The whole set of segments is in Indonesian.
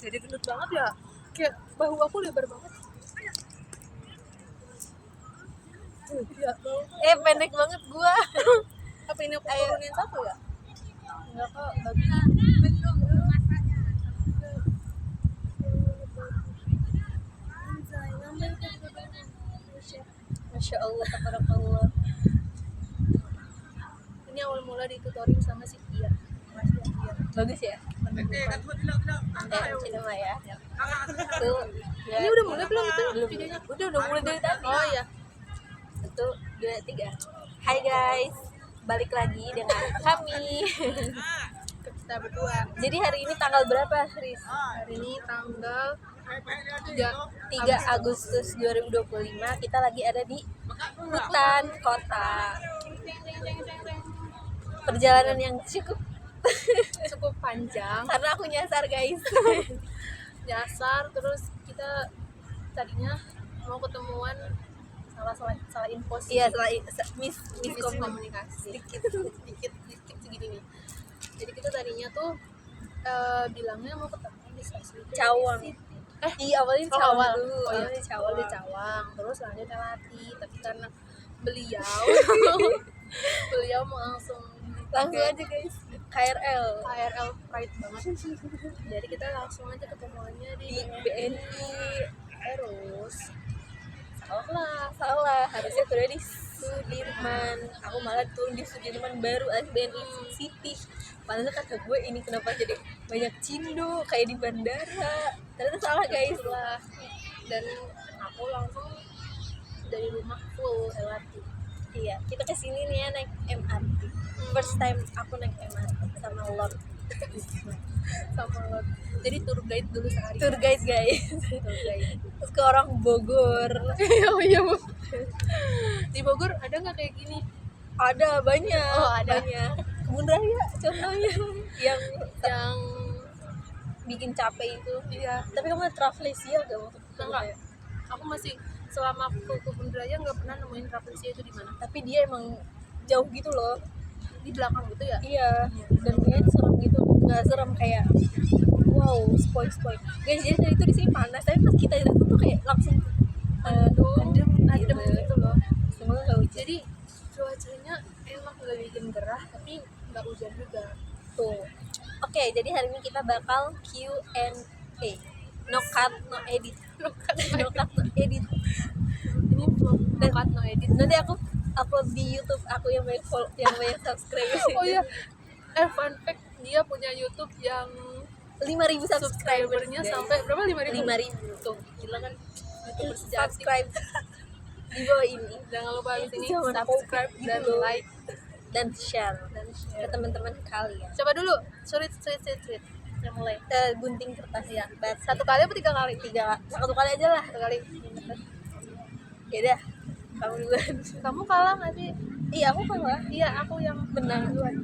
jadi gendut banget ya, kayak bahu aku lebar banget. Ya, Pendek banget gua. apa ini aku turunin satu ya? Enggak kok, bagus. Masya Allah, tabarakallah. Ini awal mula ditutorin sama si Tia. Masih Tia. Bagus ya? Cina mah ya. Tuh, ya. Ini udah mulai belum itu Belum. videonya? Udah mulai dari tadi. Oh iya. 1, 2, 3. Hai guys, balik lagi dengan kami. Kita berdua. Jadi hari ini tanggal berapa, Riz? Hari ini tanggal 3 Agustus 2025. Kita lagi ada di hutan kota. Perjalanan yang cukup cukup panjang. karena aku nyasar guys. Nyasar, terus kita tadinya mau ketemuan salah info sih. Iya, miskomunikasi dikit segini nih. Jadi kita tadinya tuh bilangnya mau ketemu di stasiun Cawang. Iya, awalnya Oh, Cawang awal. dulu. Oh, iya. Awalnya Awalnya Cawang. Cawang, terus lanjut LRT. Tapi karena beliau beliau mau langsung Aja guys. KRL. KRL Pride banget. Jadi kita langsung aja ketemuannya di Di BNI. Terus Salah. Harusnya turun di Sudirman. Aku malah turun di Sudirman baru BNI City. Padahal kata gue ini kenapa jadi banyak cindo kayak di bandara. Ternyata salah guys lah. dan aku langsung dari rumah full LRT. Iya, kita kesini nih ya naik MRT. First time aku naik MRT sama Lord. Sama lo. Jadi tour guide dulu sehari. Tour guys guys. Tour guide. Terus ke orang Bogor. Oh iya Bu. Di Bogor ada nggak kayak gini? Ada banyak. Oh, ada. Banyak. Kebun Raya contohnya yang Yang bikin capek itu. iya. Tapi kamu Travelesia gak waktu itu? Enggak. Aku masih selama aku ke Kebun Raya nggak pernah nemuin Travelesia itu di mana. Tapi dia emang jauh gitu loh. Di belakang gitu ya? Iya. Dan kayaknya serem gitu. Nggak serem kayak wow spoil. Guys, jadi itu di sini panas. Tapi pas kita datang tuh kayak langsung adem gitu loh. Semoga nggak hujan. Jadi cuacanya emang nggak bikin gerah tapi nggak hujan juga. Tuh. Oke, jadi hari ini kita bakal Q&A. No cut, no edit. No cut, no edit. Ini vlog dekat no edit. Nanti aku upload di YouTube aku yang banyak subscribe. Oh iya. Fun fact, dia punya YouTube yang 5.000 subscribernya sampai berapa? 5.000. 5.000. Tuh, gila kan? YouTuber sejati. Subscribe di bawah ini Jangan lupa habis ini Jangan subscribe gitu dan loh. like dan share dan ke share. teman-teman kalian. Coba dulu, sulit. Yang mulai. Gunting kertas ya. Satu kali apa 3 kali? 1 kali aja lah. 1 kali. Ya udah. Kamu duluan. Kamu kalah nggak sih? Iya, aku kalah. Iya, aku yang Menang. duluan.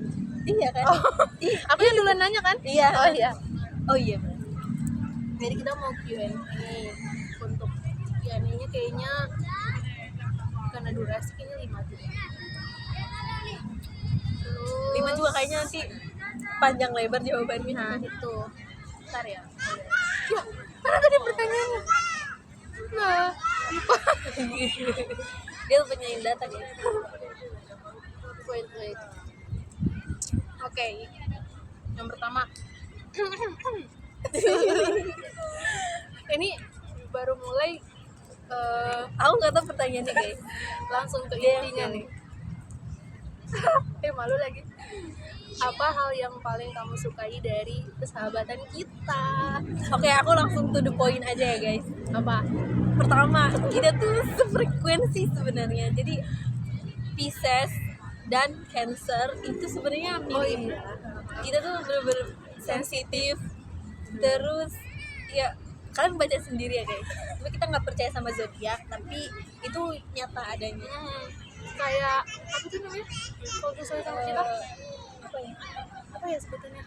Iya kan? Oh, aku yang duluan nanya kan? Iya. Oh iya. Oh iya. Jadi kita mau Q&A. Untuk Q&A-nya kayaknya karena durasi kayaknya 5 juga. Terus 5 juga kayaknya nanti panjang lebar jawabannya. Nah, itu. Bentar ya. Ya, mana tadi pertanyaannya? Nah, lupa. Dia lupa nyalain data guys. Wait. Oke. Yang pertama. Ini baru mulai Aku nggak tahu pertanyaannya guys. langsung ke Dia intinya yang nih. Malu lagi. Apa hal yang paling kamu sukai dari persahabatan kita? Oke, aku langsung to the point aja ya guys. Apa? Pertama, kita tuh sefrekuensi sebenarnya. Jadi Pisces dan Cancer itu sebenarnya Oh mirip. iya. Kita tuh bener-bener sensitif. Terus ya kalian baca sendiri ya guys. Tapi kita nggak percaya sama zodiak, tapi itu nyata adanya. Kayak apa tuh namanya? Kalau misalnya sama kita Apa ya? apa ya sebutannya?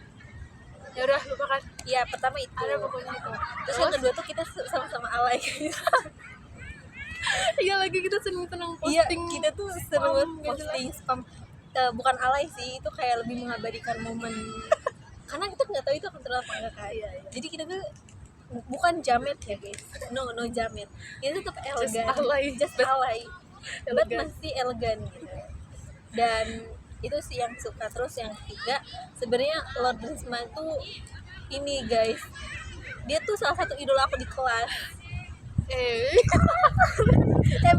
Ya udah lupakan. Ya pertama itu. Ada pokoknya itu. Terus yang kedua tuh kita sama-sama alay. Iya lagi kita seneng Iya, posting. kita tuh seru banget posting spam. Bukan alay sih, itu kayak lebih mengabadikan momen. Karena kita nggak tahu itu akan terlalu apa enggak kan. Iya. Jadi kita tuh bukan jamet ya guys, no jamet, itu tetap elegan, just alay, but Elegan. masih elegan gitu. Dan itu sih yang suka. Terus yang ketiga sebenarnya Lord Risma itu ini guys, dia tuh salah satu idola aku di kelas.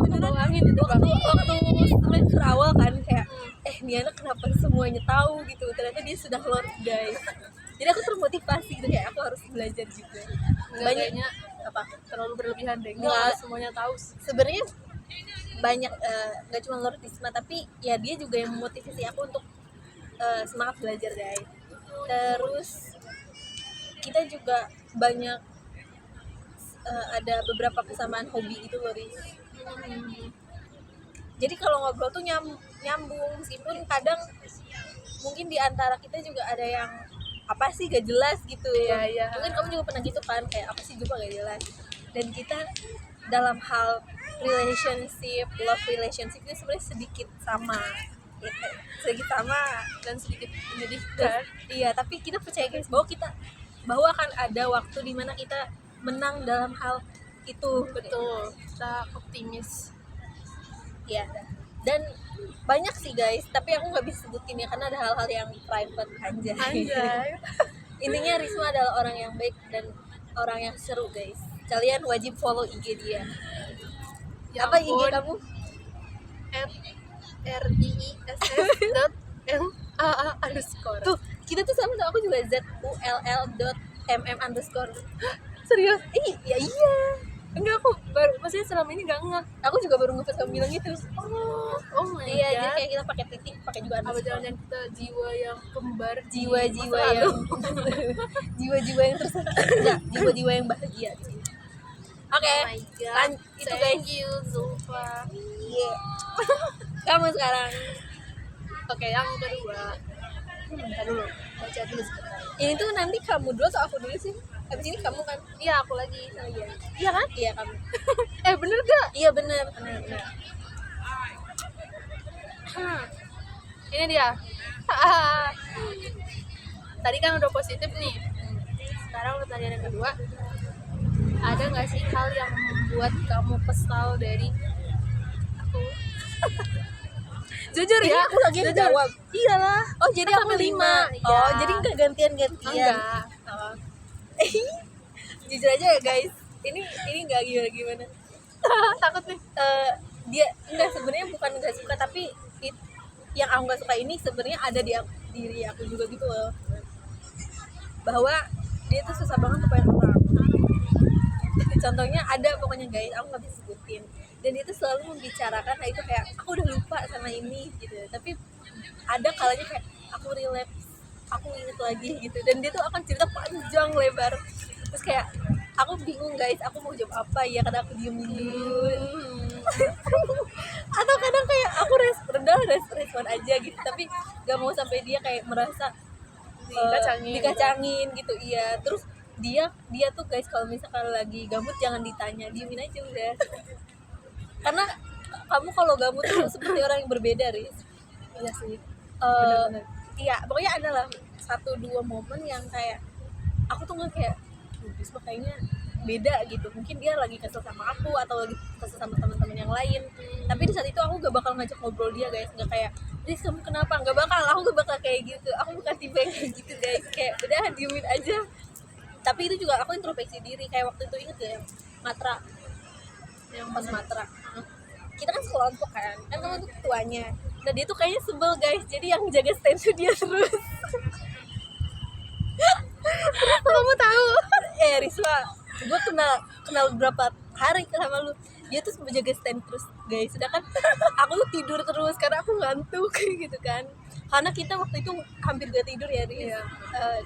Beneran Angin itu waktu semester awal kan kayak nih anak kenapa semuanya tahu gitu, ternyata dia sudah Lord guys. Jadi aku termotivasi gitu kayak aku harus belajar juga. Banyaknya Apa terlalu berlebihan deh, Nggak. nggak semuanya tahu. sebenarnya banyak, nggak cuma Lord Risma tapi ya dia juga yang memotivasi aku untuk semangat belajar guys. Terus kita juga banyak ada beberapa kesamaan hobi gitu loh Riz. Jadi kalau ngobrol tuh nyambung meskipun kadang mungkin di antara kita juga ada yang apa sih gak jelas gitu. Iya. Mungkin kamu juga pernah gitu kan, kayak apa sih juga gak jelas. Dan kita dalam hal relationship, love relationship itu sebenarnya sedikit sama gitu. Sedikit sama Dan sedikit menyedihkan. iya, tapi kita percaya guys bahwa akan ada waktu dimana kita menang dalam hal itu. Betul, kita optimis. Ya, dan banyak sih guys, tapi aku nggak bisa sebutin ya karena ada hal-hal yang private anjay. Intinya Risma adalah orang yang baik dan orang yang seru guys. Kalian wajib follow IG dia. Ya Apa IG ampun. kamu? @riess__. Tuh, kita tuh sama aku juga ZULL.mm_. Serius? Ya iya. Enggak, aku baru, maksudnya selama ini enggak ngeh. Aku juga baru nge-post kamu bilang gitu. Oh my Iya, jadi god. kayak kita pakai titik, pakai juga Apa underscore. jangan kita jiwa yang kembar di Jiwa-jiwa masa yang lalu? jiwa-jiwa yang enggak, jiwa-jiwa yang bahagia gitu. Oke, Oh my god. itu guys. Thank you Zulfa. Yeah. Kamu sekarang. Oke, yang kedua. Bentar dulu. Baca dulu sebentar. Ini tuh nanti kamu dulu atau aku dulu sih? Habis ini kamu kan? Iya, aku lagi. Oh iya. Iya kan? Iya kamu. Bener gak? Iya benar. Ini dia. Tadi kan udah positif nih. Sekarang pertanyaan yang kedua. Ada nggak sih hal yang membuat kamu kesal dari aku? Jujur Ini ya, aku lagi yang jujur. jawab. Iyalah. Oh jadi Kan aku sampai 5. lima. Oh Iya. jadi nggak gantian-gantian. Enggak. Oh. Jujur aja ya guys. Ini nggak gimana. Takut nih. Dia enggak, sebenarnya bukan nggak suka tapi yang aku nggak suka ini sebenarnya ada di diri aku juga gitu loh, bahwa dia tuh susah banget lupain orang. Contohnya ada pokoknya guys, aku nggak bisa sebutin, dan dia tuh selalu membicarakan nah itu kayak aku udah lupa sama ini gitu, tapi ada kalanya kayak aku relapse, aku inget lagi gitu, dan dia tuh akan cerita panjang lebar, terus kayak aku bingung guys, aku mau jawab apa ya, kadang aku diemin dulu. Atau kadang kayak aku respon aja gitu, tapi gak mau sampai dia kayak merasa dikacangin gitu. Iya, terus dia tuh guys kalau misalkan lagi gabut jangan ditanya, diemin aja udah, karena kamu kalau gabut tuh seperti orang yang berbeda Riz. Iya sih. Iya, pokoknya ada lah 1-2 momen yang kayak aku tuh nggak kayak Bisma kayaknya beda gitu, mungkin dia lagi kesel sama aku atau lagi kesel sama teman-teman yang lain, tapi di saat itu aku gak bakal ngajak ngobrol dia guys, nggak kayak Riz kamu kenapa, aku gak bakal kayak gitu, aku bukan tipe yang kayak gitu guys, kayak udah diemin aja. Tapi itu juga aku introspeksi diri, kayak waktu itu inget gak yang Matra, yang pas Matra kita kan sekelompok kan kamu tuh ketuanya, nah dia tuh kayaknya sebel guys, jadi yang jaga stand tuh dia terus. Kamu tahu Risma, gue kenal berapa hari sama lu, dia tuh menjaga stand terus guys, sedangkan aku tuh tidur terus karena aku ngantuk gitu kan, karena kita waktu itu hampir gak tidur ya Riz. Iya.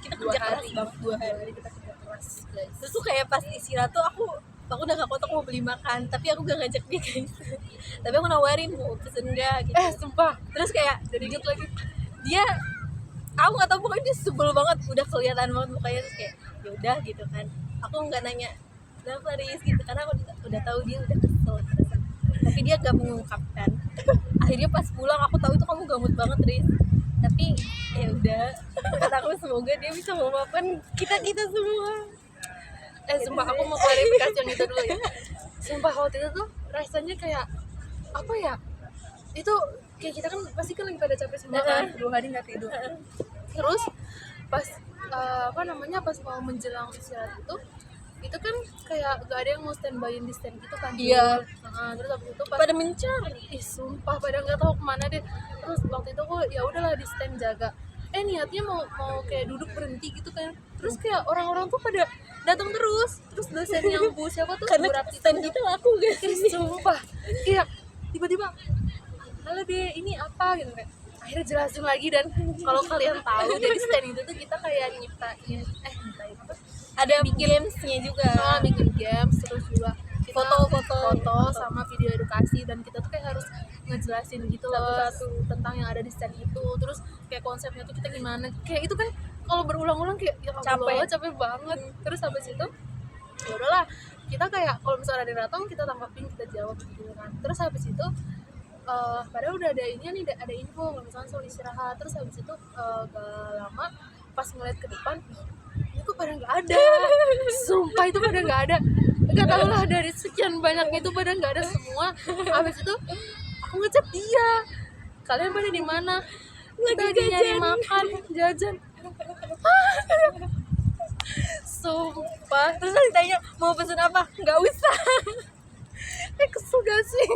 Kita kerja keras banget 2 hari kita kerja keras guys. Terus tuh kayak pas istirahat tuh aku udah gak kotak mau beli makan, tapi aku gak ngajak dia guys. Tapi aku nawarin mau pesen gak gitu. Sumpah. Terus kayak Jadi inget lagi. dia, aku nggak tahu pokoknya dia sebel banget, udah kelihatan banget mukanya, terus kayak ya udah gitu kan, aku nggak nanya kenapa Riz gitu karena aku udah tahu dia udah kesel terasa. Tapi dia gak mengungkapkan. Akhirnya pas pulang aku tahu itu kamu gamut banget Riz, tapi ya udah kata aku semoga dia bisa memaafkan kita semua. Sumpah aku mau klarifikasi yang itu dulu ya. Sumpah waktu itu tuh rasanya kayak apa ya, itu kayak kita kan pasti kan lagi pada capek semua kan, 2 hari nggak tidur. Terus pas pas mau menjelang istirahat itu kan kayak gak ada yang mau standby di stand gitu kan. Iya. Terus habis itu pas pada mencari. sumpah pada nggak tahu kemana deh. Terus waktu itu aku ya udahlah di stand jaga. Niatnya mau kayak duduk berhenti gitu kan. Terus kayak orang-orang tuh pada datang terus dosen yang bu siapa tuh, Karena Bu Rapti stand kita laku guys. sumpah kayak tiba-tiba halo deh ini apa gitu kan. Akhirnya jelasin lagi, dan kalau kalian tahu dari stand itu tuh kita kayak nyiptain apa, Ada gamesnya juga. bikin games, terus juga kita Foto sama video edukasi, dan kita tuh kayak harus ngejelasin gitu loh tentang yang ada di stand itu. Terus kayak konsepnya tuh kita gimana, kayak itu kan kalau berulang-ulang kayak ya Allah, capek banget. Terus habis itu ya udahlah, kita kayak kalau misalnya ada yang datang kita tanggapin, kita jawab gitu kan. Terus habis itu padahal udah ada ada info kalau misalnya soal istirahat. Terus habis itu gak lama pas ngeliat ke depan itu pada nggak ada. Sumpah itu pada nggak ada, nggak tahu lah, dari sekian banyak itu pada nggak ada semua. Habis itu aku ngechat dia, kalian pada di mana? Lagi nyari makan jajan. Sumpah. Terus ditanya mau pesen apa? Nggak usah. Kesel gak sih?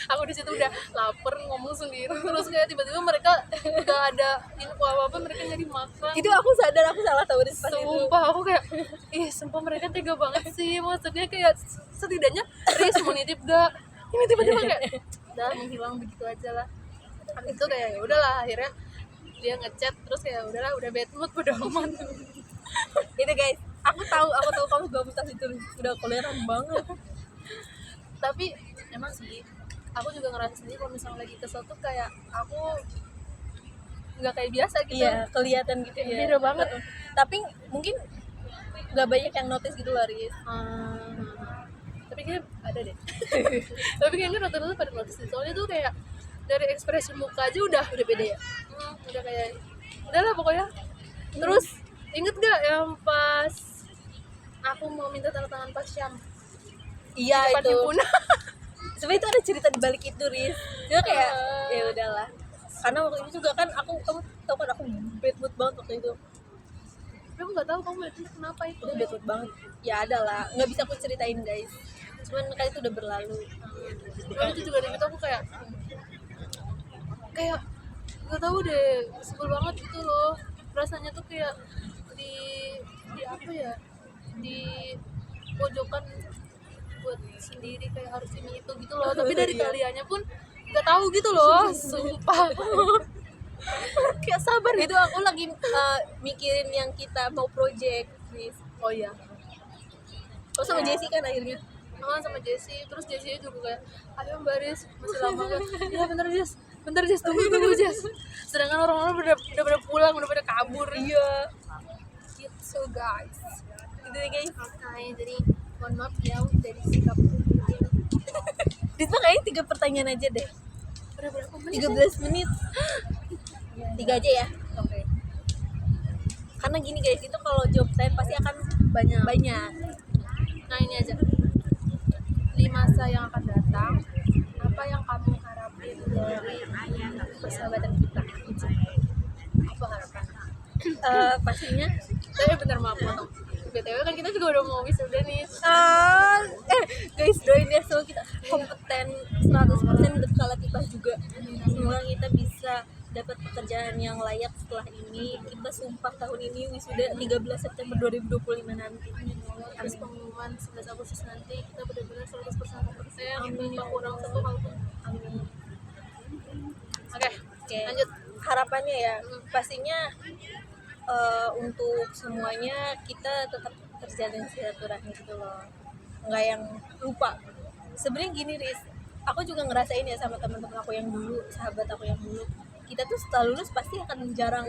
aku di situ udah lapar ngomong sendiri, terus kayak tiba-tiba mereka nggak ada info apa-apa, mereka nyari makan. Itu aku sadar aku salah tahu pas itu. Sumpah aku kayak sumpah mereka tega banget sih. Maksudnya kayak setidaknya Riz mau nitip gak, ini tiba-tiba kayak udah menghilang begitu aja lah. Itu kayak ya udahlah, akhirnya dia ngechat terus kayak udahlah, udah bad mood, udah aman. Itu guys, aku tahu kamu gak betah itu, udah koleran banget. Tapi emang sih aku juga ngerasa sendiri kalau misalnya lagi kesel tuh kayak aku nggak kayak biasa gitu. Iya, kelihatan gitu ya. Beda banget. Tapi mungkin nggak banyak yang notice gitu lah, Riz. Tapi kayaknya ada deh. Tapi kayaknya rata-rata pada notice, soalnya tuh kayak dari ekspresi muka aja udah beda ya. Udah kayak udahlah pokoknya. Terus inget gak yang pas aku mau minta tanda tangan pas Syam? Iya Depan itu. Hipuna. Sebenarnya itu ada cerita di balik itu, Riz. Dia kayak ya udahlah. Karena waktu itu juga kan kamu tahu kan aku bad mood banget waktu itu. Tapi aku nggak tahu kamu itu kenapa itu. Udah bad mood banget. Ya ada lah, nggak bisa aku ceritain guys. Cuman kan itu udah berlalu. Lalu itu juga dari itu aku kayak nggak tahu deh, sebel banget gitu loh. Rasanya tuh kayak di apa ya, di pojokan buat sendiri, kayak harus ini itu gitu loh. Tapi dari kaliannya pun nggak tahu gitu loh. Sumpah. Kayak sabar Itu aku lagi mikirin yang kita mau project, Riz. Oh iya. Oh sama Jessie kan akhirnya. Sama Jessie. Terus Jessie juga kayak, ayo Mbak Riz, masih lama kan? Iya bentar Jess, tunggu Jess. Sedangkan orang-orang udah pada pulang, udah pada kabur. Iya. Gitu guys. Gitu ya guys. Makanya jadi mohon maaf ya dari sikapku. Riz kayaknya 3 pertanyaan aja deh. Udah berapa menit? 13 menit. 3 aja ya. Oke. Karena gini guys, itu kalau job time pasti akan Banyak. Nah ini aja. Di masa yang akan datang, apa yang kamu harapin dari persahabatan kita? Apa harapan? pastinya Tapi bentar, maaf potong. BTW kan kita juga udah mau wisuda nih. guys doain ya semoga kita kompeten 100% berkala kita juga. Semoga kita bisa dapat pekerjaan yang layak setelah ini. Kita sumpah tahun ini wisuda 13 September 2025 nanti. Habis pengumuman 11 Agustus nanti kita benar-benar 100% kompeten. Amin. Tak kurang satu hal pun. Amin. Oke, lanjut. Harapannya ya pastinya untuk semuanya kita tetap terjalin silaturahmi gitu loh, nggak yang lupa. Sebenarnya gini Riz, aku juga ngerasain ya sama teman-teman aku yang dulu, sahabat aku yang dulu, kita tuh setelah lulus pasti akan jarang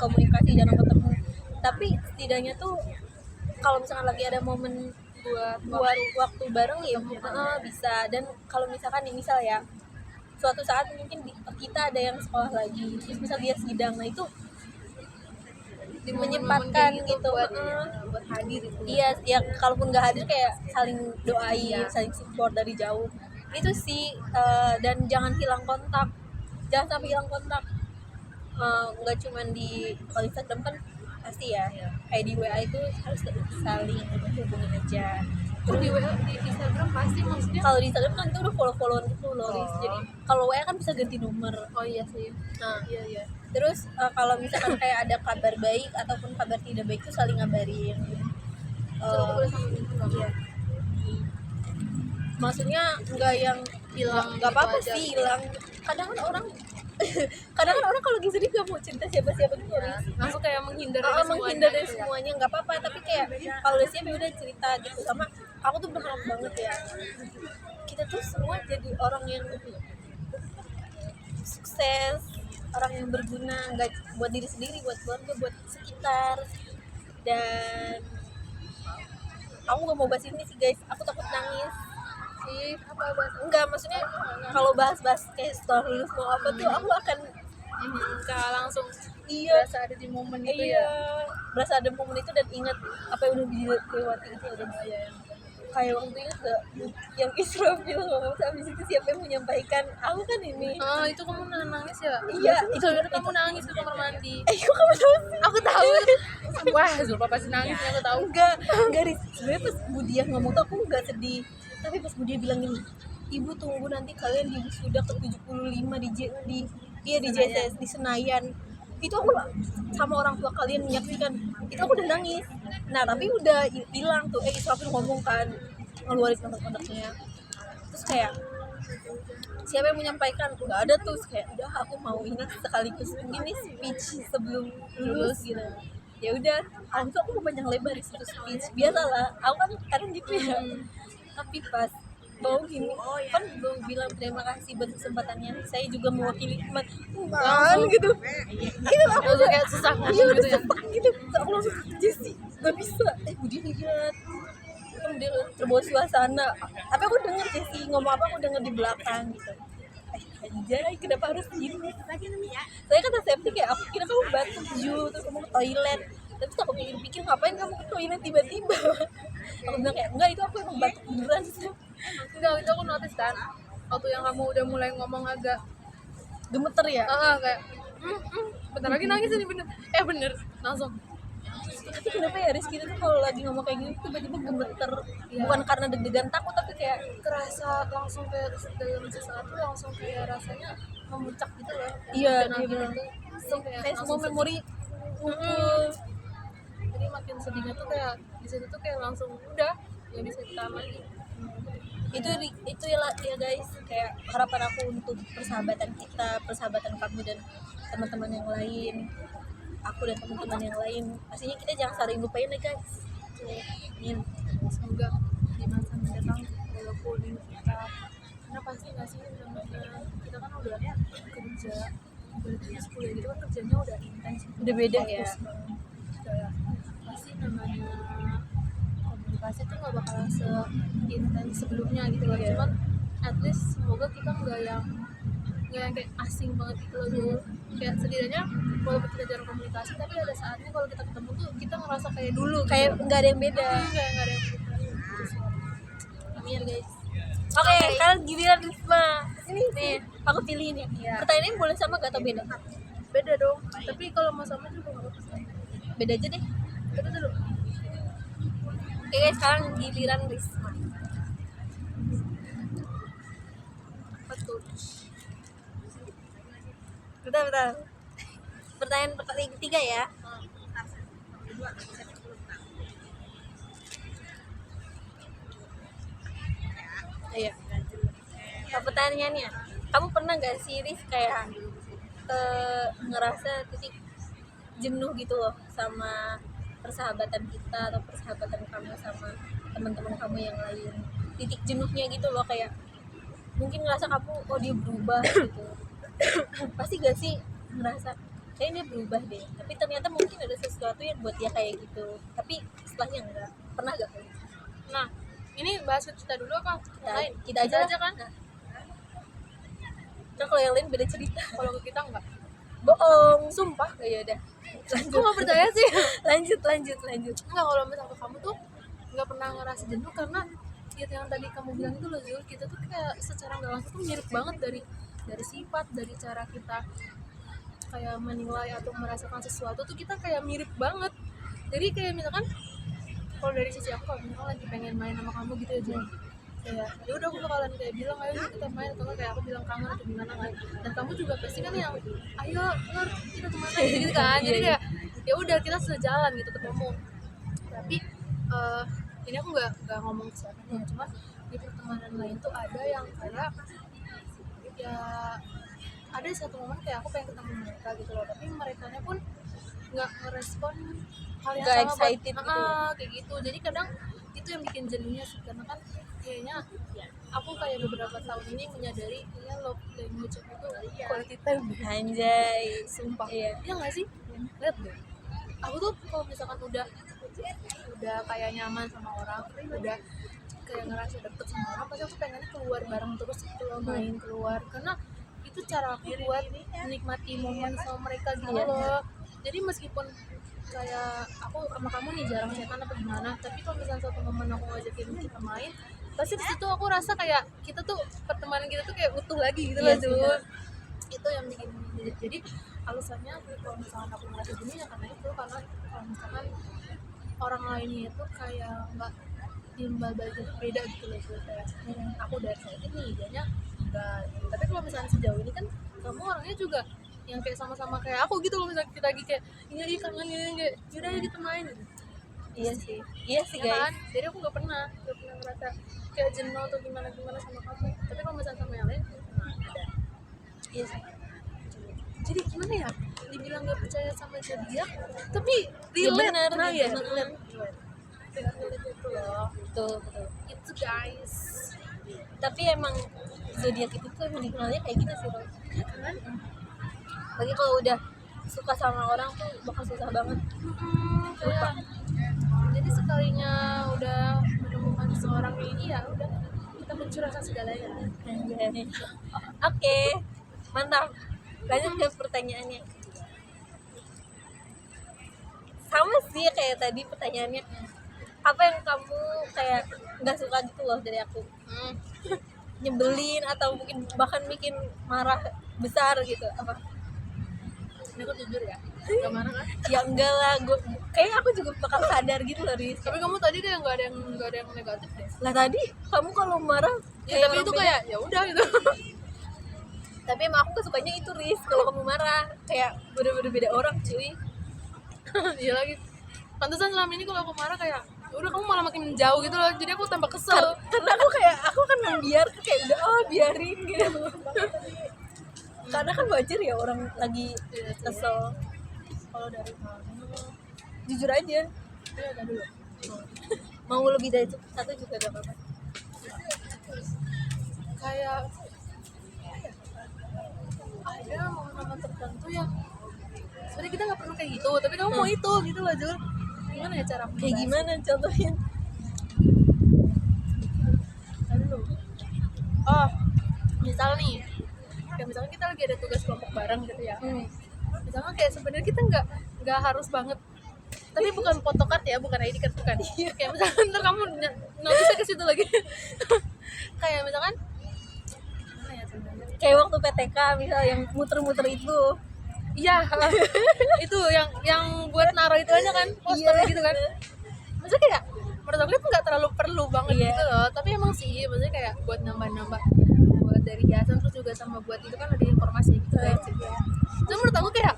komunikasi, jarang ketemu. Tapi setidaknya tuh kalau misalkan lagi ada momen buat waktu bareng ya bisa. Dan kalau misalkan nih misal ya suatu saat mungkin kita ada yang sekolah lagi, terus misal dia sidang, nah itu di momen-momen menyempatkan kayak gitu buat hadir itu. iya ya, kalaupun nggak hadir kayak saling doain, Iya. saling support dari jauh itu sih. Dan jangan hilang kontak, jangan sampai hilang kontak. Nggak cuman di, kalau Instagram kan pasti ya, kayak di WA itu harus saling hubungin aja. Kok di WA di Instagram pasti maksudnya? Kalau di Instagram kan itu udah follow-followan gitu loh, Riz. Oh. Jadi kalau WA kan bisa ganti nomor. Oh iya sih. Nah, Iya. terus kalau misalkan kayak ada kabar baik ataupun kabar tidak baik itu saling ngabarin. Terus aku boleh sama gitu nggak? Iya. Maksudnya nggak yang Hilang nggak gitu apa-apa aja. sih hilang. Kadang kan orang kadang kan orang kalau lagi sedih nggak mau cerita siapa-siapa gitu, Riz. Langsung kayak menghindar Menghindar dari gitu ya. semuanya nggak apa-apa, tapi kayak kalau udah siap ya udah cerita gitu. Sama aku tuh berharap banget ya, kita tuh semua jadi orang yang sukses, orang yang berguna, nggak buat diri sendiri, buat keluarga, buat sekitar. Dan aku nggak mau bahas ini sih guys, aku takut nangis. Sih, apa bahasa? Enggak, maksudnya kalau bahas-bahas kayak story lulus mau apa tuh aku akan Kayak langsung iya berasa ada di momen itu iya ya. berasa ada momen itu dan ingat apa yang udah dilewati itu. Dan kayak waktu itu yang Israfil ngomong habis itu siapa yang menyampaikan, aku kan ini. Oh, itu kamu nangis ya? Iya, Itu kamu nangis di kamar mandi. kok kamu tahu sih? Aku tahu. Wah, Zulfa pasti nangis, aku tahu. Enggak Riz. Sebenarnya pas Budiah ngomong tuh aku enggak sedih, tapi pas Budiah bilang gini, ibu tunggu nanti kalian di wisuda ke 75 di JSS di Senayan, itu aku sama orang tua kalian menyaksikan, itu aku udah nangis. Nah tapi udah hilang tuh, Israfil ngomong kan, ngeluarin kontak-kontaknya, terus kayak siapa yang menyampaikan, nggak ada tuh. Kayak udah aku mau ingat sekaligus gini speech sebelum lulus gitu. Ya udah, aku tuh aku mau panjang lebar di situ speech, biasalah aku kan kadang gitu ya. Tapi pas mau gini kan mau bilang terima kasih buat kesempatannya, saya juga mewakili teman gitu. Itu aku Langsung kayak susah iya ngomong udah gitu ya. sepak gitu. Terus aku langsung Jessy nggak bisa, Budi lihat kan dia terbawa suasana. Tapi aku denger Jessy ngomong apa, aku denger di belakang gitu. Anjay, kenapa harus gini? Saya kata Septi kayak aku kira kamu batuk terus kamu ke toilet. Tapi aku pikir-pikir ngapain kamu ke toilet tiba-tiba. Aku bilang kayak enggak, itu aku emang batuk beneran sih. Enggak, itu aku notice kan. Waktu yang kamu udah mulai ngomong agak Gemeter ya. kayak bentar lagi nangis ini bener. Bener, langsung. Tapi kenapa ya Rizky tuh kalau lagi ngomong kayak gini tiba-tiba gemeter, bukan karena deg-degan takut, tapi kayak Kerasa langsung kayak dalam sesaat tuh langsung kayak rasanya memuncak gitu loh. iya Dan dia akhirnya bener. tuh kayak Kayak semua langsung memori jadi makin sedihnya tuh kayak di situ tuh kayak langsung udah nggak bisa ditahan lagi. itu ya guys, kayak harapan aku untuk persahabatan kita, persahabatan kamu dan teman-teman yang lain, aku dan teman-teman yang lain, pastinya kita jangan saling lupain ya guys. Amin. Semoga di masa mendatang walaupun kita karena pasti nggak sih namanya kita kan udah kerja berarti kuliah gitu kan kerjanya udah intens, Udah beda ya. Kayak pasti namanya komunikasi tuh nggak bakalan seintens sebelumnya gitu loh. Cuman at least semoga kita nggak yang kayak asing banget gitu loh dulu. Kayak setidaknya walaupun kita jarang komunikasi tapi ada saatnya kalau kita ketemu tuh kita ngerasa kayak dulu Kayak nggak ada yang beda. kayak nggak ada yang beda. Amin guys. Oke, sekarang giliran Risma. Ini nih, aku pilih ini. Iya. Pertanyaannya boleh sama gak atau beda? Beda dong, tapi kalau mau sama juga nggak apa-apa. Beda aja deh. Beda dulu. Oke guys, sekarang giliran Risma. Betul. Bentar. Pertanyaan ketiga ya. Iya. Pertanyaannya, kamu pernah gak sih Riz kayak ngerasa titik jenuh gitu loh sama persahabatan kita atau persahabatan kamu sama teman-teman kamu yang lain? Titik jenuhnya gitu loh, kayak mungkin ngerasa kamu dia berubah gitu. Pasti gak sih ngerasa kayaknya dia berubah deh, tapi ternyata mungkin ada sesuatu yang buat dia kayak gitu, tapi setelahnya enggak. Pernah gak kayak gitu? Nah, ini bahas kita dulu apa? Yang lain? Kita aja kan? Nah, kalau yang lain beda cerita. Kalau ke kita enggak. Bohong. Sumpah. Oh, ya udah. Kok nggak percaya sih? lanjut Enggak, kalau misalnya kamu tuh nggak pernah ngerasa jenuh karena ya yang tadi kamu bilang itu loh Zul, kita tuh kayak secara nggak langsung tuh mirip banget dari sifat, dari cara kita kayak menilai atau merasakan sesuatu tuh kita kayak mirip banget. Jadi kayak misalkan kalau dari sisi aku, kalau misalkan lagi pengen main sama kamu gitu ya Zul, kayak ya udah aku bakalan kayak bilang ayo kita main, atau nggak kayak aku bilang kangen atau gimana kan, dan kamu juga pasti kan yang ayo Nur kita kemana gitu kan. Jadi kayak ya udah kita sejalan gitu ketemu. Tapi ini aku nggak ngomong ke siapa ya, cuma di pertemanan lain tuh ada yang kayak ya ada satu momen kayak aku pengen ketemu mereka gitu loh, tapi merekanya pun nggak ngerespon hal yang Nggak sama excited gitu ya? kayak gitu. Jadi kadang itu yang bikin jenuhnya sih, karena kan kayaknya aku kayak beberapa tahun ini menyadari kayaknya love language aku tuh quality time. Anjay, Sumpah. iya. Iya nggak sih? Lihat deh. Aku tuh kalau misalkan udah kayak nyaman sama orang, udah kayak ngerasa deket sama orang, pasti aku pengennya keluar bareng terus, keluar main keluar, karena itu cara aku buat menikmati momen sama mereka gitu loh. Jadi meskipun kayak aku sama kamu nih jarang chatan apa gimana, tapi kalau misalnya suatu momen aku ngajakin kita main, pasti di situ aku rasa kayak kita tuh pertemanan kita tuh kayak utuh lagi gitu loh Zul. Itu yang bikin. Jadi alasannya kalau misalkan aku ngerasa gini ya karena itu, karena kalau misalkan orang lainnya itu kayak nggak timbal balik beda gitu loh Zul. Kayak aku udah excited nih, dianya enggak gitu. Tapi kalau misalnya sejauh ini kan kamu orangnya juga yang kayak sama-sama kayak aku gitu loh, misalnya kita lagi kayak ini kangen ini kayak yaudah ayo kita main gitu. Iya sih Ya guys. kan? Jadi aku nggak pernah ngerasa kayak jenuh atau gimana sama kamu. Tapi kalau misalnya sama yang lain ada. Iya sih. Jadi gimana ya? Dibilang nggak percaya sama zodiak, tapi Ya relate. benar, Nah ya, benar. relate itu loh. Betul. Itu guys. Tapi emang zodiak itu tuh emang dikenalnya kayak gitu sih, Roy. Kan? Lagi kalau udah suka sama orang tuh bakal susah banget. Kayak, jadi sekalinya udah menemukan seseorang ini ya udah kita mencurahkan segalanya. Anjay. Oke, mantap. Lanjut ke pertanyaannya. Sama sih kayak tadi pertanyaannya. Apa yang kamu kayak nggak suka gitu loh dari aku? Nyebelin atau mungkin bahkan bikin marah besar gitu apa? Ini aku jujur ya, nggak marah kan? Ya enggak lah, kayak aku juga bakal sadar gitu loh, Riz. Tapi kamu tadi kayak nggak ada yang negatif deh. Lah tadi kamu kalau marah Ya, tapi orang itu beda. kayak ya udah gitu. Tapi emang aku kesukanya itu, Riz. Kalau kamu marah kayak bener-bener beda orang, cuy. Iya lagi. Pantesan selama ini kalau aku marah kayak ya udah kamu malah makin menjauh gitu loh. Jadi aku tambah kesel. Karena aku kan membiarkan kayak udah biarin gitu. Karena kan wajar ya orang lagi kesel. Kalau dari kamu, Jujur aja. ya udah dulu. Mau lebih dari satu juga gak apa-apa. Kayak ada momen-momen tertentu yang sebenarnya kita nggak perlu kayak gitu, tapi kamu mau itu gitu loh Jul. Gimana ya cara Kayak gimana contohin? dulu. Oh, misal nih, kayak misalnya kita lagi ada tugas kelompok bareng gitu ya. Misalnya kayak sebenarnya kita nggak harus banget, tapi bukan photocard ya, bukan ID card, bukan. Kayak misalkan ntar kamu notice ke situ lagi. Kayak misalkan gimana ya sebenarnya? Kayak waktu PTK misal yang muter-muter itu. Iya, itu yang buat naruh itu aja kan, poster gitu kan. Maksudnya kayak menurut aku itu nggak terlalu perlu banget gitu loh, tapi emang sih maksudnya kayak buat nambah-nambah, buat dari hiasan, terus juga sama buat itu kan ada informasi gitu guys. Cuma menurut aku kayak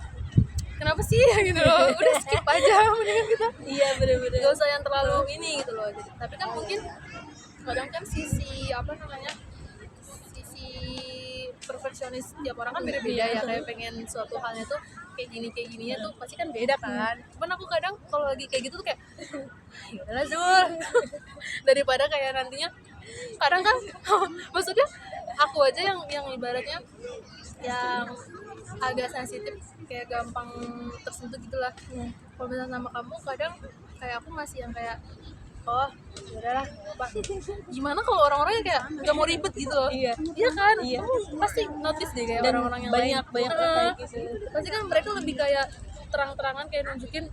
kenapa sih gitu loh, udah skip aja mendingan kita Iya bener-bener. gak usah yang terlalu ini gitu loh. Jadi, tapi kan mungkin kadang kan sisi apa namanya, sisi perfeksionis tiap orang kan beda-beda ya, kayak pengen suatu halnya tuh kayak gininya tuh pasti kan beda kan. Cuman aku kadang kalau lagi kayak gitu tuh kayak ya udahlah Zul, daripada kayak nantinya kadang kan maksudnya aku aja yang ibaratnya yang agak sensitif, kayak gampang tersentuh gitulah. Kalau misalnya sama kamu kadang kayak aku masih yang kayak oh yaudahlah apa, gimana kalau orang-orangnya kayak nggak mau ribet gitu loh. Iya kan, pasti notice deh kayak Dan orang-orang yang lain banyak kayak gitu. pasti kan mereka lebih kayak terang-terangan kayak nunjukin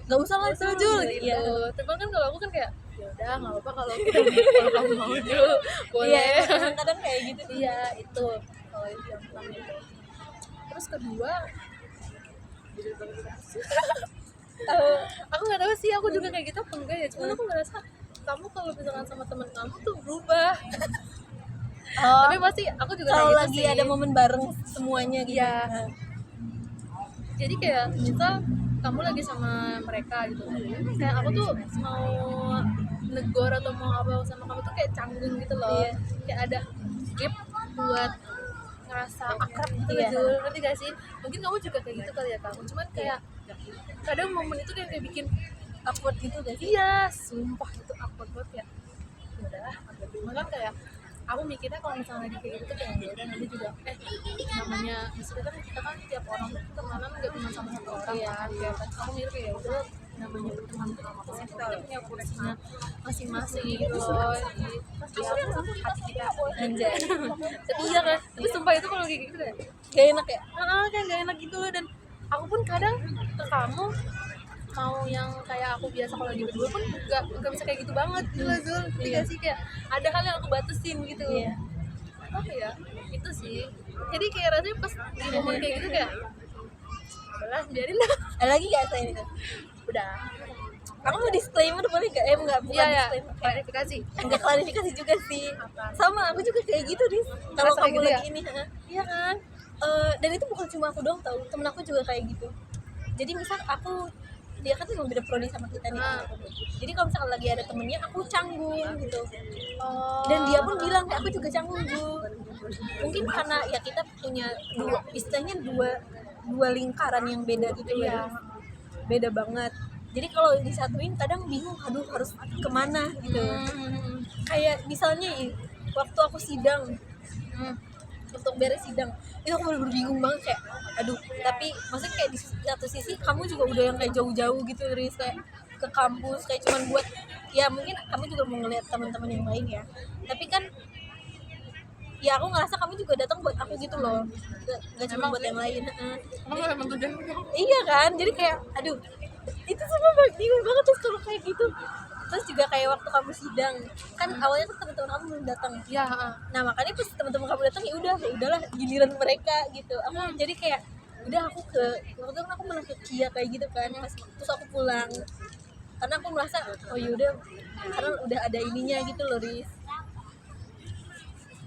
nggak usah lah itu Jul gitu. iya. Tapi kan kalau aku kan kayak ya udah nggak apa-apa kalau kita kalau kamu mau Jul boleh. Iya, kadang-kadang kayak gitu. Iya itu kalau itu yang pertama itu. Terus kedua aku nggak tahu sih aku juga kayak gitu apa enggak ya, cuman aku ngerasa kamu kalau misalkan sama teman kamu tuh berubah. Tapi pasti aku juga kalau kayak gitu lagi sih. ada momen bareng semuanya gitu. Iya. Jadi kayak misal kamu lagi sama mereka gitu, kayak aku tuh mau negor atau mau apa sama kamu tuh kayak canggung gitu loh. Iya. Kayak ada gap buat ngerasa akrab gitu Iya. loh Jul, ngerti gak sih? Mungkin kamu juga kayak gitu kali ya kamu, cuman kayak kadang momen itu kayak bikin Awkward gitu gak sih? iya sumpah itu awkward banget ya. Udah makan kayak aku mikirnya kalau misalnya lagi kayak gitu tuh kayak ya udah nanti juga namanya maksudnya kan kita kan tiap orang tuh temanan nggak cuma sama satu orang kan kayak aku mikir kayak ya udah namanya berteman tuh pasti kita punya porsinya masing-masing gitu loh di hati kita Anjay. tapi iya kan tapi sumpah itu kalau kayak gitu kayak Gak enak ya? kayak gak enak gitu loh. Dan aku pun kadang ke kamu mau yang kayak aku biasa kalau lagi berdua pun nggak bisa kayak gitu banget gitu loh Zul. Iya sih kayak ada hal yang aku batasin gitu. Iya. Apa ya itu sih, jadi kayak rasanya pas di momen kayak gitu kayak udahlah biarin dah. Ada lagi gak selain itu? Udah Aku mau disclaimer boleh gak? Enggak, bukan iya ya disclaimer. klarifikasi Enggak klarifikasi juga sih. Apa? Sama, aku juga kayak gitu, Dis. Kalau Rasa kamu gitu lagi ya? ini, Iya kan dan itu bukan cuma aku doang tau, temen aku juga kayak gitu. Jadi misal aku, dia kan emang beda prodi sama kita nih. Jadi kalau misalkan lagi ada temennya, aku canggung gitu. Dan dia pun bilang kayak aku juga canggung Ju. Mungkin karena ya kita punya dua, istilahnya dua lingkaran yang beda gitu ya. Beda banget. Jadi kalau disatuin kadang bingung, aduh harus kemana gitu. Kayak misalnya waktu aku sidang, untuk beres sidang itu aku bener-bener bingung banget kayak aduh, tapi maksudnya kayak di satu sisi kamu juga udah yang kayak jauh-jauh gitu Riz, kayak ke kampus kayak cuman buat ya mungkin kamu juga mau ngeliat teman-teman yang lain ya, tapi kan ya aku ngerasa kamu juga datang buat aku gitu loh, gak cuma buat yang lain. emang tujuan Iya kan, jadi kayak aduh itu semua bingung banget terus kalau kayak gitu. Terus juga kayak waktu kamu sidang kan awalnya kan teman-teman kamu belum datang. ya Nah makanya pas teman-teman kamu datang ya udahlah giliran mereka gitu. Aku jadi kayak udah aku ke waktu itu kan aku malah ke Kia kayak gitu kan. Terus aku pulang karena aku merasa oh yaudah karena udah ada ininya gitu loh Riz.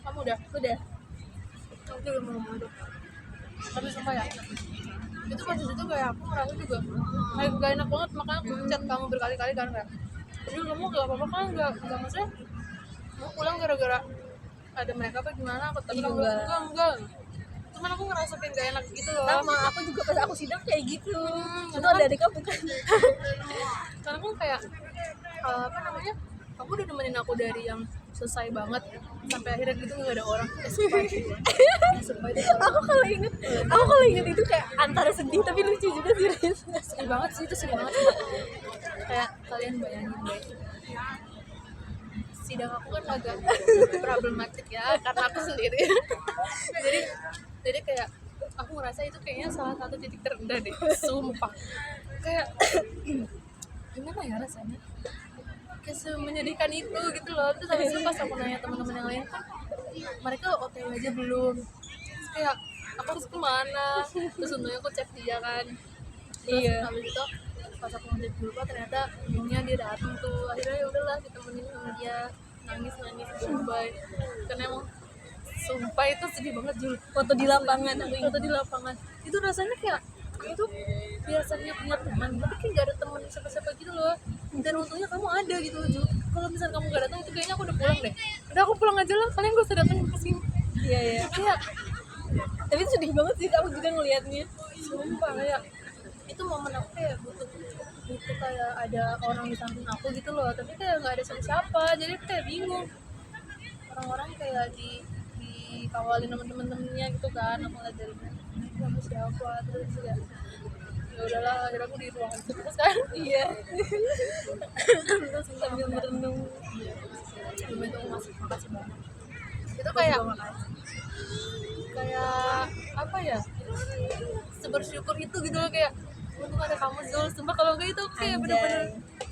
kamu udah aku juga mau ngomong itu tapi sumpah ya itu pas itu kayak aku ngerasa juga kayak gak enak banget, makanya aku chat kamu berkali-kali kan kayak jadi kamu gak apa-apa kan nggak maksudnya mau pulang gara-gara ada mereka apa gimana aku tapi kamu bilang enggak cuman aku ngerasa kayak gak enak gitu loh. Sama aku juga pas aku sidang kayak gitu. Itu ada adik kamu kan. Karena aku kayak apa namanya kamu udah nemenin aku dari yang selesai banget sampai akhirnya gitu nggak ada orang. Sumpah itu Aku kalau inget itu kayak antara sedih tapi lucu juga sih Riz. sedih banget sih, itu sedih banget kayak kalian bayangin deh sidang aku kan agak problematik ya karena aku sendiri jadi kayak aku ngerasa itu kayaknya salah satu titik terendah deh sumpah kayak gimana ya rasanya kayak semenyedihkan itu gitu loh. Terus habis itu pas aku nanya teman-teman yang lain kan mereka OTW aja belum. Terus kayak aku harus kemana, terus untungnya aku chat dia kan. Terus habis itu pas aku ngechat dulu ternyata untungnya dia datang tuh, akhirnya ya udahlah ditemenin sama dia, nangis goodbye karena emang sumpah itu sedih banget Jul. Foto di lapangan Foto di lapangan itu rasanya kayak aku tuh biasanya punya teman tapi kayak gak ada teman siapa-siapa gitu loh, dan untungnya kamu ada gitu loh Jul. Kalau misalnya kamu gak datang itu kayaknya aku udah pulang deh, udah aku pulang aja lah, kalian gak usah datang ke sini. Iya Kayak tapi itu sedih banget sih aku juga ngelihatnya. sumpah kayak itu momen aku kayak butuh kayak ada orang di samping aku gitu loh, tapi kayak nggak ada siapa, jadi aku kayak bingung. Orang-orang kayak dikawalin sama temen-temennya gitu kan, aku ngeliat dari mana siapa, terus ya udahlah akhirnya aku di ruangan itu terus kan. Iya. Terus Sambil merenung. Cuma itu aku makasih banget. Itu kayak apa ya, sebersyukur itu gitu loh, kayak untung ada kamu Zul, sumpah kalau enggak itu kayak Anjay. bener-bener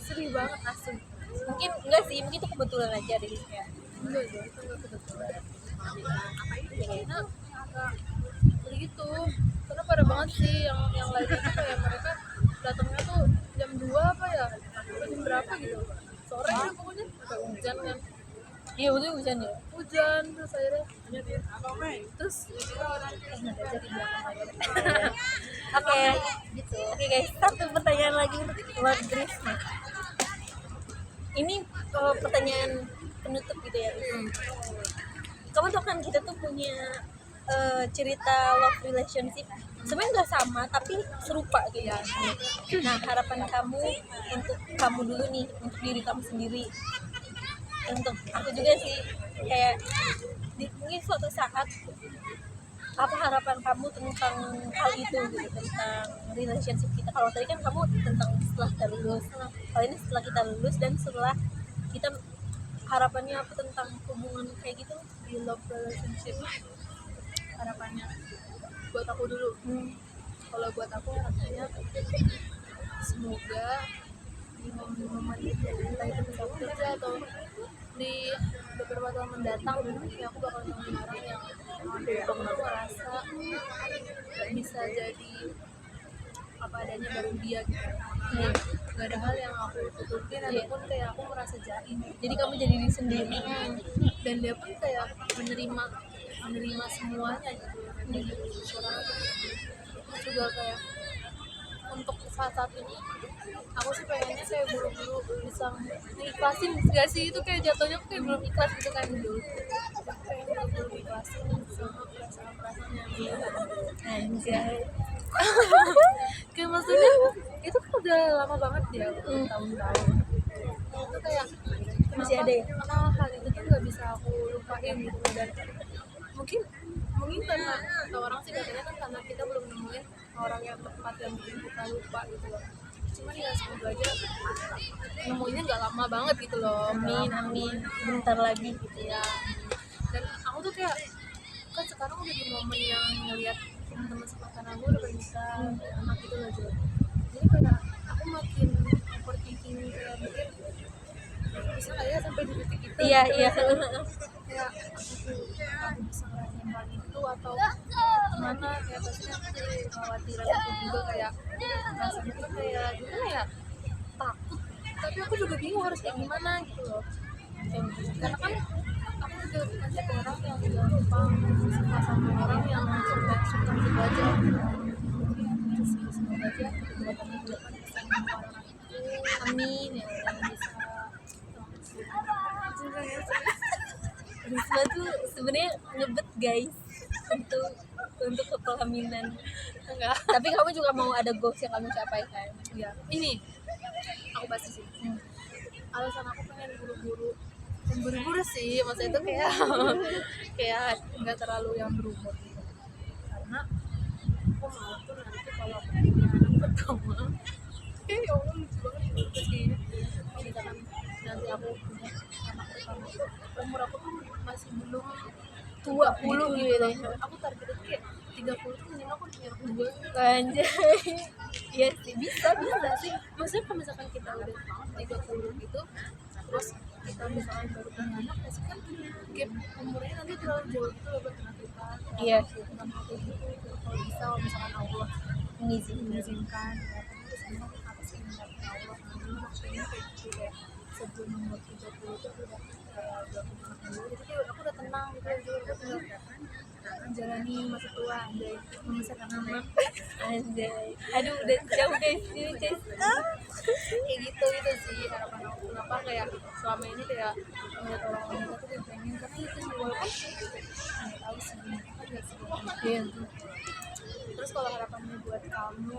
sedih banget asli. Mungkin enggak sih, mungkin itu kebetulan aja deh kayak Enggak sih, itu enggak kebetulan. Karena begitu, karena parah banget sih yang lain itu kayak mereka datangnya tuh jam 2 apa ya, atau jam berapa gitu, sore ya pokoknya, sampai hujan kan, iya udah hujan ya. hujan terus akhirnya terus Nggak jadi belakang aja. Oke, gitu. Oke guys, satu pertanyaan lagi untuk Lord Grace nih. Ini pertanyaan penutup gitu ya. Kamu tau kan kita tuh punya cerita love relationship sebenarnya nggak sama tapi serupa gitu ya. Nah harapan kamu untuk kamu dulu nih, untuk diri kamu sendiri, untuk aku juga sih, kayak mungkin suatu saat apa harapan kamu tentang hal itu gitu, tentang relationship kita. Kalau tadi kan kamu tentang setelah kita lulus, kalau ini setelah kita lulus dan setelah kita, harapannya apa tentang hubungan kayak gitu di love relationship. Harapannya buat aku dulu, kalau buat aku harapannya semoga di momen-momen entah itu bisa kerja atau di beberapa tahun mendatang ya aku bakal nemuin orang yang aku merasa bisa jadi apa adanya baru dia gitu. Gak ada hal yang aku tutupin ataupun kayak aku merasa jaim, jadi kamu jadi diri sendiri. dan dia pun kayak menerima semuanya gitu dari orang. Terus juga kayak untuk saat ini aku sih pengennya kayak buru-buru bisa ikhlasin gak sih, itu kayak jatuhnya aku kayak belum ikhlas gitu kan dulu, pengen buru-buru ikhlasin sama perasaan-perasaan yang dia Anjay. kayak maksudnya itu kan udah lama banget ya, tahun-tahun itu kayak Masih ada ya? kenapa hal itu tuh gak bisa aku lupain gitu. Dan mungkin karena kata orang sih katanya kan karena kita belum nemuin orang yang tepat yang bikin kita lupa gitu loh. Cuman ya semoga aja nemuinnya nggak lama banget gitu loh. Amin amin, bentar lagi gitu Ya. Dan aku tuh kayak kan sekarang udah di momen yang ngelihat teman-teman seangkatan aku udah nikah, anak gitu loh Jo. Jadi kayak aku makin overthinking, kayak mikir bisa nggak ya sampai di titik itu. iya gitu iya. loh. Kayak aku bisa ngerasain hal itu atau gimana, kayak pastinya aku jadi khawatiran aku juga, kayak rasanya tuh kayak gimana ya, takut tapi aku juga bingung harus kayak gimana gitu loh. Karena kan aku juga bukan tipe orang yang gampang suka sama orang yang suka gitu aja. Terus semoga aja beberapa minggu depan bisa menemukan orang itu. Amin ya Dan bisa Risma tuh sebenarnya ngebet guys untuk kepelaminan. enggak Tapi kamu juga mau ada goals yang kamu capai kan? ya ini aku pasti sih alasan aku pengen buru-buru sih, maksudnya itu kayak kayak nggak terlalu yang berumur gitu, karena aku mau tuh nanti kalau aku punya anak pertama ya Allah lucu banget gitu sih, misalkan nanti aku punya anak pertama tuh umur aku tuh masih belum 20 gitu loh. Aku targetnya kayak 30 tuh minimal aku punya anak dua. Anjay. Iya sih, bisa. Sih maksudnya kalau misalkan kita udah 30 gitu terus kita misalkan baru punya anak pasti kan gap umurnya nanti terlalu jauh gitu loh buat anak kita. Iya sih. Nggak mau kayak gitu. Kalau bisa kalau misalkan Allah mengizinkan ya terus emang apa sih yang mendapatkan Allah dulu maksudnya kayak gitu, kayak sebelum umur 30 itu aku udah kayak udah punya anak dulu gitu, kayak aku udah tenang gitu loh, aku tinggal menjalani masa tua anjay, membesarkan anak. Anjay. Aduh udah jauh guys. Kayak gitu itu sih harapan aku, kenapa kayak selama ini kayak ngeliat orang-orang kita tuh kayak pengen, tapi itu sih walaupun nggak tahu sih kan nggak sih. Iya. Terus kalau harapannya buat kamu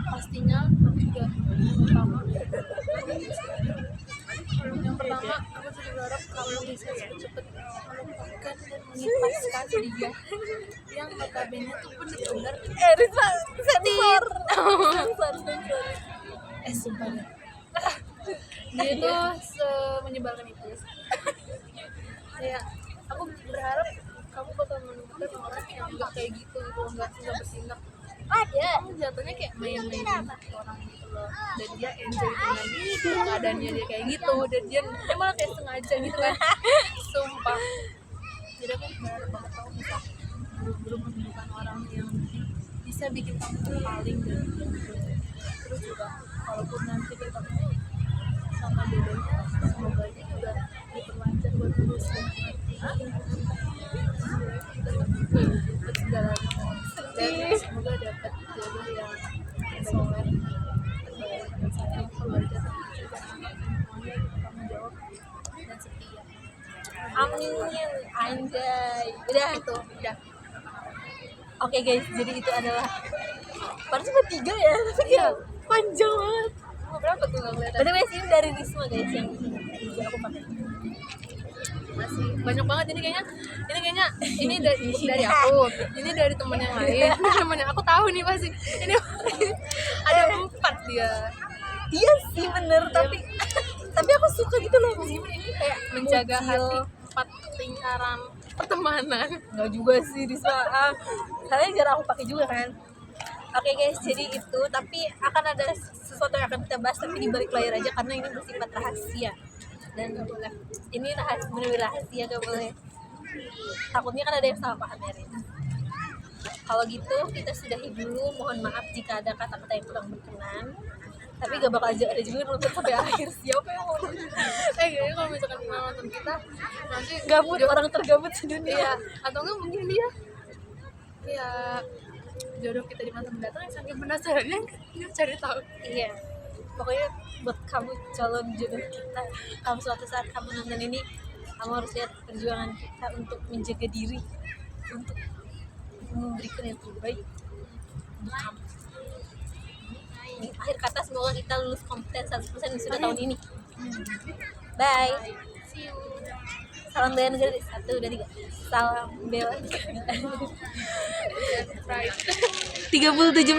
pastinya aku juga yang pertama aku juga berharap kamu bisa cepet-cepet melupakan dan mengikhlaskan dia yang notabene tuh bener-bener Risma sensor. Sumpah deh. Dia tuh menyebalkan itu. Kayak aku berharap kamu bakal menemukan orang yang nggak kayak gitu, nggak bertindak ada jatuhnya kayak main-main orang gitu loh, dan dia enjoy dengan keadaannya dia kayak gitu, dan dia malah kayak sengaja gitu kan. Sumpah, jadi aku berharap banget kamu bisa buru-buru menemukan orang yang bisa bikin kamu terpaling dari dia. Terus juga kalaupun nanti ketemu sama jodohnya, semoga aja juga diperlancar buat terus buat segala, dan semoga dapat jodoh yang soleh, terbaik, dan sayang keluarga, juga semuanya bertanggung jawab dan setia. amin anjay udah Itu udah. oke guys, jadi itu adalah baru cuma 3 ya tapi Iya. panjang banget. Oh, berapa tuh nggak kelihatan? Berarti ini dari Risma guys yang juga aku pakai. Masih banyak banget ini kayaknya ini dari aku, ini dari teman yang lain, teman yang aku tahu nih pasti ini ada 4 dia. Iya sih bener, tapi aku suka gitu loh, meskipun ini kayak Menjaga bocil. hati 4 lingkaran pertemanan. Nggak juga sih Risma, soalnya jarang aku pakai juga kan. Oke guys, jadi itu, tapi akan ada sesuatu yang akan kita bahas tapi di balik layar aja karena ini bersifat rahasia. Dan ini benar-benar rahasia, gak boleh, takutnya kan ada yang salah paham ya Rin. Kalau gitu kita sudahi dulu, mohon maaf jika ada kata-kata yang kurang berkenan, tapi gak bakal ada juga yang nonton sampai akhir. Siapa yang mau nonton? Kayaknya kalau misalkan nonton kita nanti Gabut, orang tergabut sedunia. iya, atau enggak mungkin dia ya jodoh kita di masa mendatang yang saking penasarannya dia cari tahu. Iya, pokoknya buat kamu calon jodoh kita, kamu suatu saat kamu nonton ini, kamu harus lihat perjuangan kita untuk menjaga diri, untuk memberikan yang terbaik untuk kamu. Ini akhir kata, semoga kita lulus kompeten 100% di sudah tahun ini. Bye. See you. Salam bela negara 1, 2, 3. Salam bela negara. Right. 37